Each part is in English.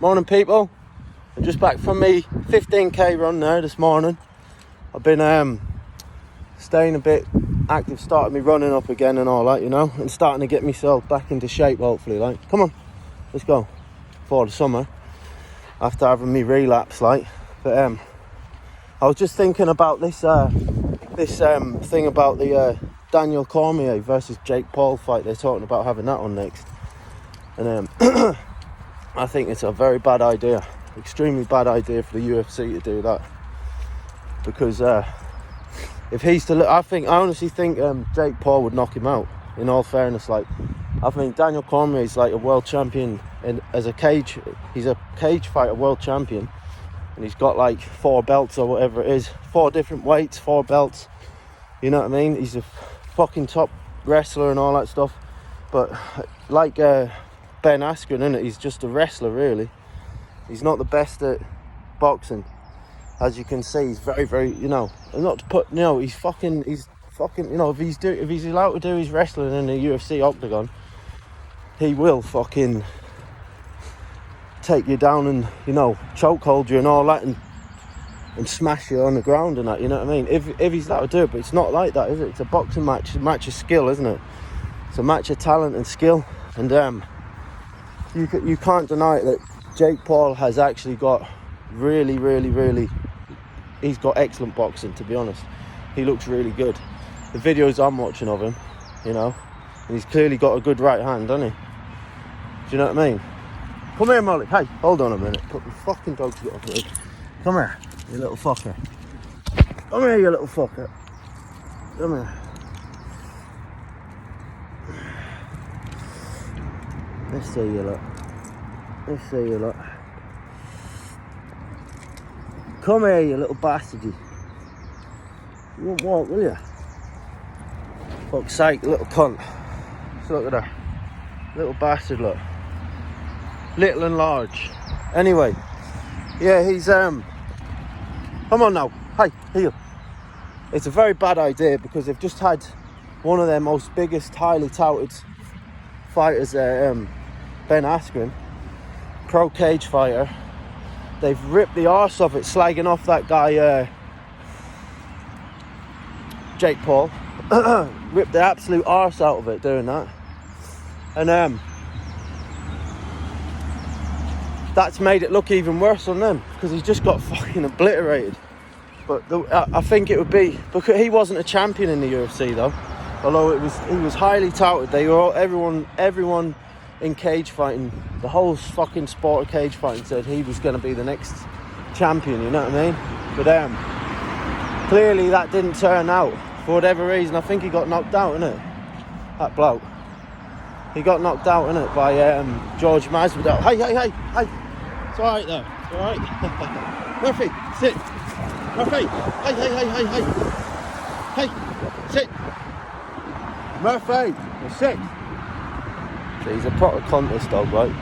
Morning, people. I'm just back from me 15k run there this morning. I've been staying a bit active, starting me running up again and all that, you know, and starting to get myself back into shape, hopefully. Like, come on, let's go for the summer after having me relapse, like. But I was just thinking about this thing about the Daniel Cormier versus Jake Paul fight. They're talking about having that on next, and I think it's a very bad idea, extremely bad idea for the UFC to do that, because if he's to look, I honestly think Jake Paul would knock him out. In all fairness, like, I think Daniel Cormier is like a world champion, and he's a cage fighter world champion, and he's got like 4 belts or whatever it is, 4 different weights, 4 belts. You know what I mean? He's a fucking top wrestler and all that stuff. But like Ben Askren, innit? He's just a wrestler, really. He's not the best at boxing, as you can see. He's very, very, you know, not to put, you know, he's fucking, you know, if he's allowed to do his wrestling in the UFC octagon, he will fucking take you down and, you know, chokehold you and all that, and smash you on the ground and that, you know what I mean? If he's allowed to do it, but it's not like that, is it? It's a boxing match, a match of skill, isn't it? It's a match of talent and skill, and you can't deny it that Jake Paul has actually got really, he's got excellent boxing, to be honest. He looks really good. The videos I'm watching of him, you know, and he's clearly got a good right hand, doesn't he? Do you know what I mean? Come here, Molly. Hey, hold on a minute. Put the fucking dog to get off the. Come here, you little fucker. Come here, you little fucker. Come here. Let's see you look. Let's see you look. Come here, you little bastardy. You won't walk, will you? Fuck's sake, little cunt. Just look at her. Little bastard, look. Little and large. Anyway, yeah, he's come on now. Hey, heel. It's a very bad idea, because they've just had one of their most biggest, highly touted fighters, Ben Askren, pro cage fighter. They've ripped the arse off it, slagging off that guy Jake Paul. Ripped the absolute arse out of it doing that, and that's made it look even worse on them, because he's just got fucking obliterated. But I think it would be because he wasn't a champion in the UFC though, although he was highly touted. They were all, everyone in cage fighting, the whole fucking sport of cage fighting, said he was going to be the next champion. You know what I mean? But clearly that didn't turn out for whatever reason. I think he got knocked out, innit? That bloke. He got knocked out, innit, by George Masvidal. Hey. It's alright though. It's alright. Murphy, sit. Murphy. Hey. Sit. Murphy, sit. So he's a proper cunt, this dog, right?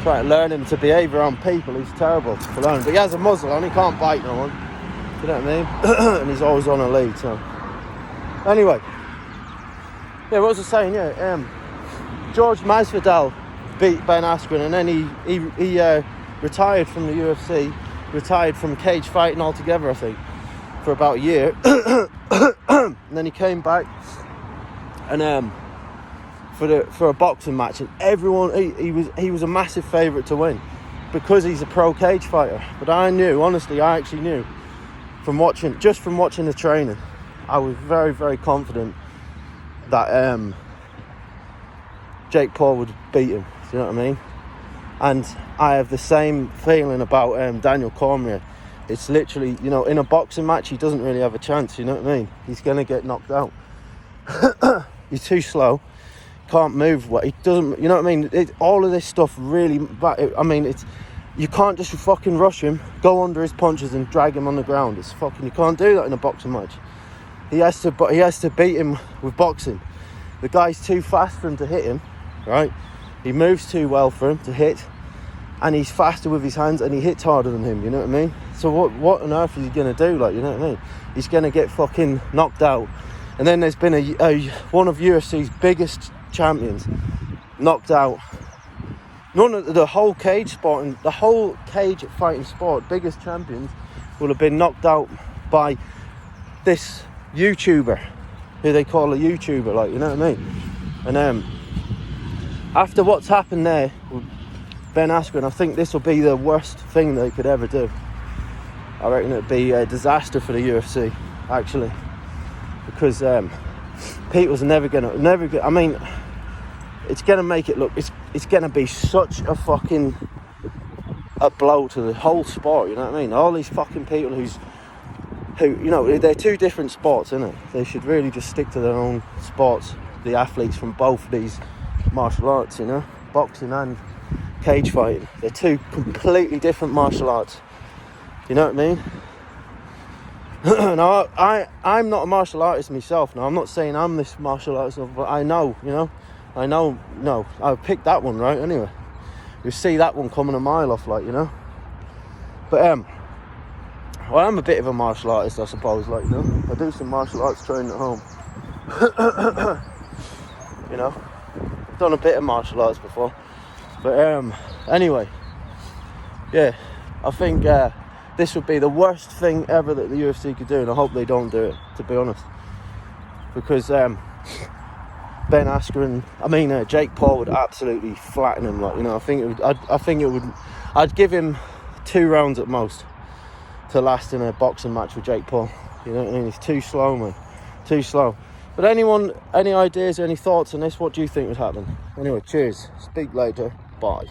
Trying to learn him to behave around people. He's terrible to learn. But he has a muzzle on. He can't bite no one. You know what I mean? And he's always on a lead, so. Anyway. Yeah, what was I saying? Yeah, George Masvidal beat Ben Askren, and then he retired from the UFC, retired from cage fighting altogether, I think, for about a year. And then he came back and for a boxing match, and everyone he was a massive favourite to win, because he's a pro cage fighter. But I actually knew from watching the training, I was very, very confident that Jake Paul would beat him. Do you know what I mean? And I have the same feeling about Daniel Cormier. It's literally, you know, in a boxing match, he doesn't really have a chance. You know what I mean? He's going to get knocked out. He's too slow. Can't move. He doesn't. You know what I mean? All of this stuff really. I mean, you can't just fucking rush him, go under his punches, and drag him on the ground. It's fucking. You can't do that in a boxing match. He has to beat him with boxing. The guy's too fast for him to hit him, right? He moves too well for him to hit, and he's faster with his hands, and he hits harder than him. You know what I mean? So what on earth is he gonna do? Like, you know what I mean? He's gonna get fucking knocked out. And then there's been one of UFC's biggest champions knocked out none of the whole cage sport and the whole cage fighting sport, biggest champions, will have been knocked out by this YouTuber, who they call a YouTuber, like, you know what I mean? And after what's happened there with Ben Askren, I think this will be the worst thing they could ever do. I reckon it'd be a disaster for the UFC, actually, because people's never gonna. I mean, it's gonna make it look. It's gonna be such a fucking a blow to the whole sport. You know what I mean? All these fucking people who you know, they're two different sports, isn't it? They should really just stick to their own sports. The athletes from both of these martial arts, you know, boxing and cage fighting. They're two completely different martial arts. You know what I mean? Now, I'm not a martial artist myself. Now, I'm not saying I'm this martial artist, but I know, you know. No, I picked that one right anyway. You see that one coming a mile off, like, you know. But, well, I'm a bit of a martial artist, I suppose, like, you know. I do some martial arts training at home. You know, I've done a bit of martial arts before. But, anyway, yeah, I think, this would be the worst thing ever that the UFC could do, and I hope they don't do it, to be honest. Because Ben Askren, Jake Paul would absolutely flatten him. Like, you know, I'd give him 2 rounds at most to last in a boxing match with Jake Paul. You know what I mean? He's too slow, man, too slow. But anyone, any ideas, any thoughts on this? What do you think would happen? Anyway, cheers. Speak later. Bye.